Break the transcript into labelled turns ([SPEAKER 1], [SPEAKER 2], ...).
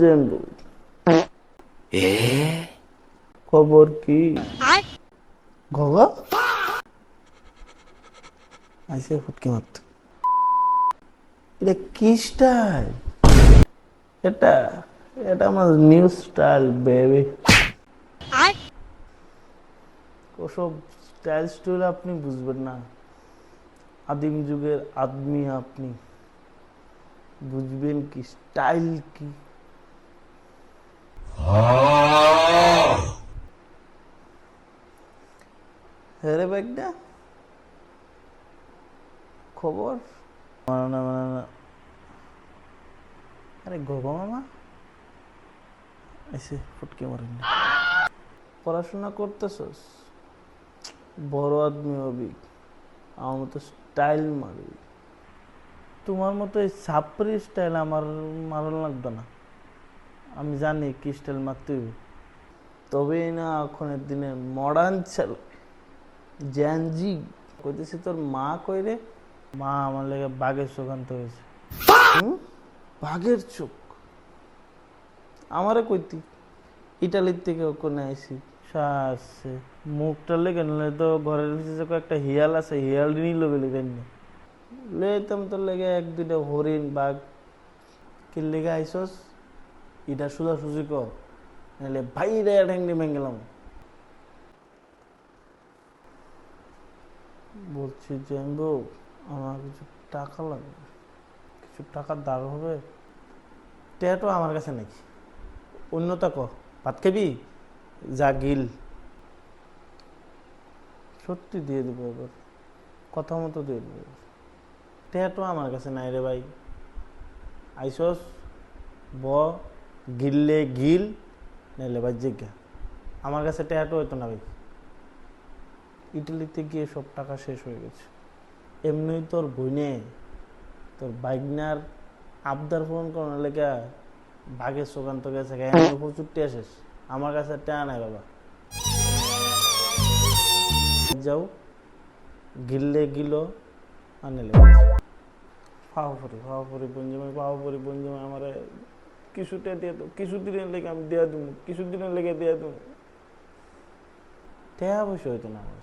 [SPEAKER 1] জেম্বু, খবর কি? গগা আইসে ফুটকি মারত। এটা কি স্টাইল? এটা এটা আমার নিউ স্টাইল বেবি। ওসব স্টাইল স্টাইল আপনি বুঝবেন না। আদিম যুগের আদমি আপনি, বুঝবেন কি স্টাইল কি? হ্যাঁ রে ব্যাগটা, খবর? মানা মানা, আরে গগা মামা এসে ফুটকে মারেন না। পড়াশোনা করতেছস? বড় আদমি হবি, আমার মতো স্টাইল মারবি। তোমার মতো এই সাপরি স্টাইল আমার মারণ লাগবে না। আমি জানি কি স্টাইল মারতে হইবে। তবেই না এখনের দিনে মডার্ন ছেলে জ্যানজি। কইতেছি তোর মা কই রে? মা আমার লেগে বাঘের চোখ আনতে হয়েছে। বাঘের চোখ? আমারে কইতি ইটালির থেকে ওখানে আইসি সারছে মুখটা লেগে নিলে তো ঘরের ভিতরে একটা হিয়াল আছে, হিয়াল নিল গেলে কেন লেতাম তোর লেগে এক দুইটা হরিণ বাঘ। কি লেগে আইসস এটা সোজাসুজি কর, নাহলে বাইরে ঠ্যাংনি ভেঙ্গেলাম। বলছি জানবো, আমার কিছু টাকা লাগবে, কিছু টাকার দাগ হবে। টেটো আমার কাছে নাকি, অন্যতা ক। ভাত খাবি? যা গিল। সত্যি দিয়ে দেবো এবার, কথা মতো দিয়ে দেবো। টেটো আমার কাছে নাই রে ভাই। আইসস ব, গিললে গিল, নাইলে ভাই জিজ্ঞা। আমার কাছে টেটো হইতো না ভাই। ইটালিতে গিয়ে সব টাকা শেষ হয়ে গেছে। এমনি তোর বইনে তোর বাইকনার আবদার পূরণ করার লেগে বাঘের সোগান তো গেছে, প্রচুর টিয়া শেষ। আমার কাছে টেয়া নাই বাবা। যাও গিললে গিলো, আনলে ফাওয়াফুরি বঞ্জমাই, ফাওয়াফুরি বঞ্জমাই আমার কিছুটা দিয়ে দো, কিছুদিনের লেগে আমি দেয়া দেবো, কিছুদিনের লেগে দেয়া দেবো। টেয়া অবশ্য হইতো না আমার।